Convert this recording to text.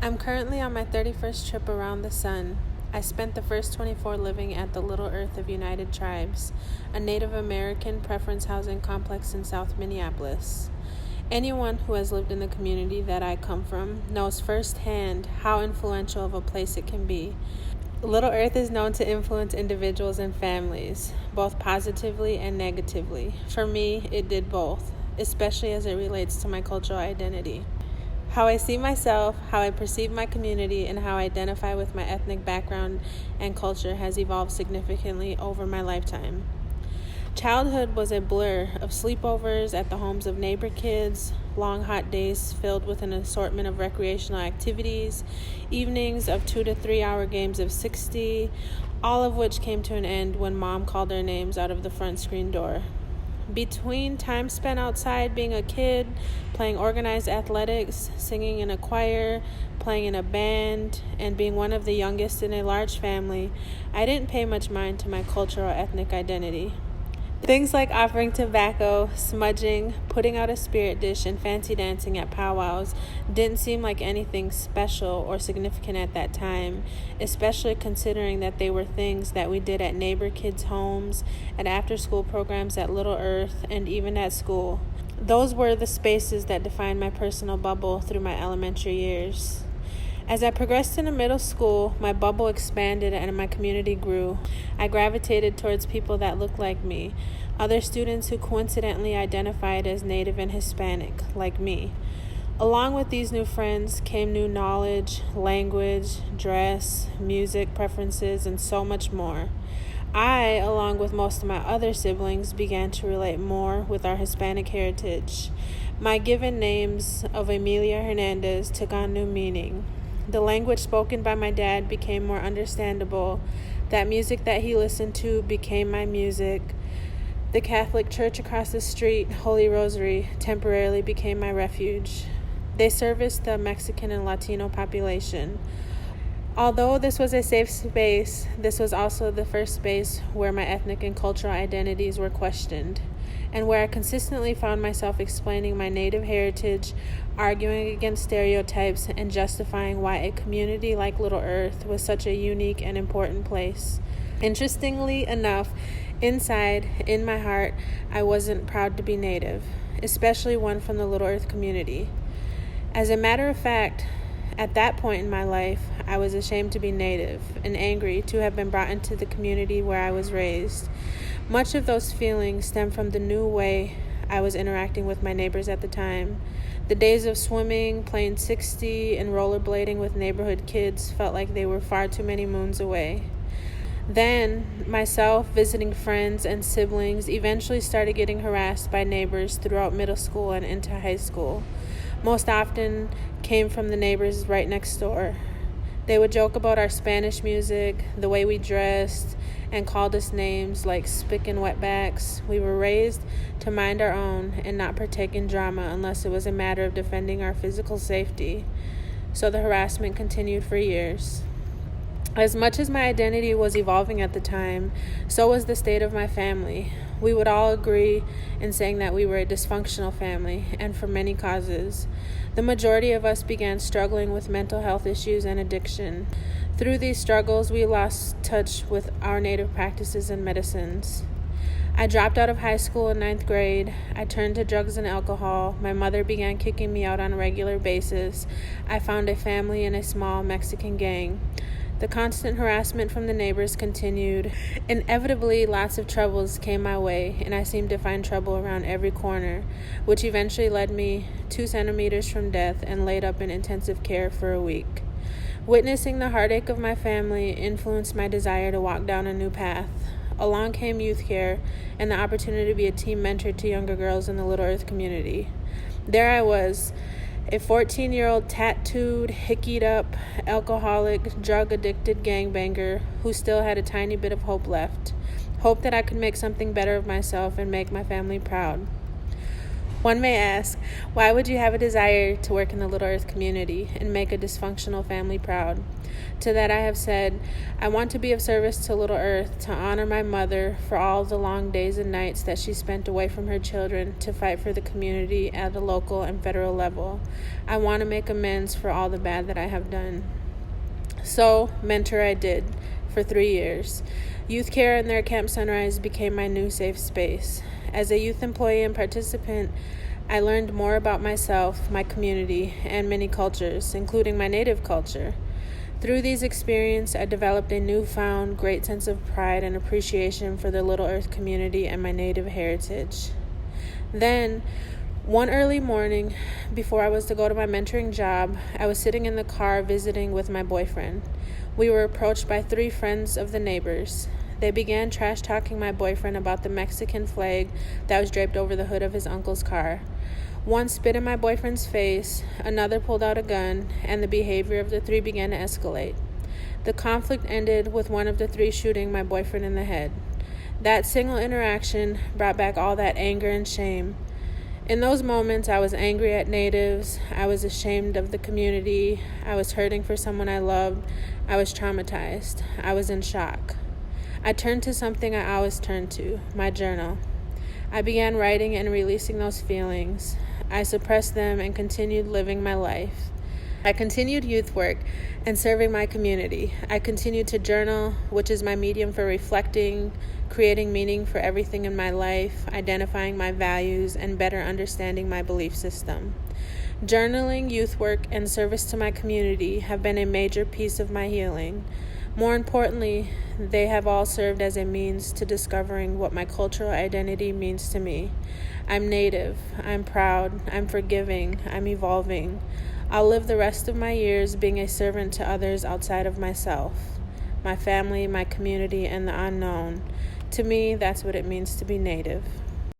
I'm currently on my 31st trip around the sun. I spent the first 24 living at the Little Earth of United Tribes, a Native American preference housing complex in South Minneapolis. Anyone who has lived in the community that I come from knows firsthand how influential of a place it can be. Little Earth is known to influence individuals and families, both positively and negatively. For me, it did both, especially as it relates to my cultural identity. How I see myself, how I perceive my community, and how I identify with my ethnic background and culture has evolved significantly over my lifetime. Childhood was a blur of sleepovers at the homes of neighbor kids, long hot days filled with an assortment of recreational activities, evenings of 2 to 3 hour games of 60, all of which came to an end when mom called our names out of the front screen door. Between time spent outside being a kid, playing organized athletics, singing in a choir, playing in a band, and being one of the youngest in a large family, I didn't pay much mind to my cultural ethnic identity. Things like offering tobacco, smudging, putting out a spirit dish, and fancy dancing at powwows didn't seem like anything special or significant at that time, especially considering that they were things that we did at neighbor kids' homes, at after-school programs at Little Earth, and even at school. Those were the spaces that defined my personal bubble through my elementary years. As I progressed into middle school, my bubble expanded and my community grew. I gravitated towards people that looked like me, other students who coincidentally identified as Native and Hispanic, like me. Along with these new friends came new knowledge, language, dress, music preferences, and so much more. I, along with most of my other siblings, began to relate more with our Hispanic heritage. My given names of Emilia Hernandez took on new meaning. The language spoken by my dad became more understandable. That music that he listened to became my music. The Catholic church across the street, Holy Rosary, temporarily became my refuge. They serviced the Mexican and Latino population. Although this was a safe space, this was also the first space where my ethnic and cultural identities were questioned, and where I consistently found myself explaining my Native heritage, arguing against stereotypes, and justifying why a community like Little Earth was such a unique and important place. Interestingly enough, inside, in my heart, I wasn't proud to be Native, especially one from the Little Earth community. As a matter of fact, at that point in my life, I was ashamed to be Native and angry to have been brought into the community where I was raised. Much of those feelings stem from the new way I was interacting with my neighbors at the time. The days of swimming, playing 60, and rollerblading with neighborhood kids felt like they were far too many moons away. Then, myself, visiting friends, and siblings eventually started getting harassed by neighbors throughout middle school and into high school. Most often came from the neighbors right next door. They would joke about our Spanish music, the way we dressed, and called us names like spick and wetbacks. We were raised to mind our own and not partake in drama unless it was a matter of defending our physical safety. So the harassment continued for years. As much as my identity was evolving at the time, so was the state of my family. We would all agree in saying that we were a dysfunctional family, and for many causes. The majority of us began struggling with mental health issues and addiction. Through these struggles, we lost touch with our Native practices and medicines. I dropped out of high school in 9th grade. I turned to drugs and alcohol. My mother began kicking me out on a regular basis. I found a family in a small Mexican gang. The constant harassment from the neighbors continued. Inevitably, lots of troubles came my way, and I seemed to find trouble around every corner, which eventually led me 2 centimeters from death and laid up in intensive care for a week. Witnessing the heartache of my family influenced my desire to walk down a new path. Along came youth care and the opportunity to be a team mentor to younger girls in the Little Earth community. There I was, a 14-year-old tattooed, hickeyed up, alcoholic, drug-addicted gangbanger who still had a tiny bit of hope left. Hope that I could make something better of myself and make my family proud. One may ask, why would you have a desire to work in the Little Earth community and make a dysfunctional family proud? To that I have said, I want to be of service to Little Earth, to honor my mother for all the long days and nights that she spent away from her children to fight for the community at the local and federal level. I want to make amends for all the bad that I have done. So, mentor I did for 3 years. Youth care and their Camp Sunrise became my new safe space. As a youth employee and participant, I learned more about myself, my community, and many cultures, including my native culture. Through these experiences, I developed a newfound great sense of pride and appreciation for the Little Earth community and my native heritage. Then, one early morning, before I was to go to my mentoring job, I was sitting in the car visiting with my boyfriend. We were approached by 3 friends of the neighbors. They began trash-talking my boyfriend about the Mexican flag that was draped over the hood of his uncle's car. One spit in my boyfriend's face, another pulled out a gun, and the behavior of the 3 began to escalate. The conflict ended with one of the 3 shooting my boyfriend in the head. That single interaction brought back all that anger and shame. In those moments, I was angry at natives, I was ashamed of the community, I was hurting for someone I loved, I was traumatized, I was in shock. I turned to something I always turn to, my journal. I began writing and releasing those feelings. I suppressed them and continued living my life. I continued youth work and serving my community. I continued to journal, which is my medium for reflecting, creating meaning for everything in my life, identifying my values, and better understanding my belief system. Journaling, youth work, and service to my community have been a major piece of my healing. More importantly, they have all served as a means to discovering what my cultural identity means to me. I'm Native, I'm proud, I'm forgiving, I'm evolving. I'll live the rest of my years being a servant to others outside of myself, my family, my community, and the unknown. To me, that's what it means to be Native.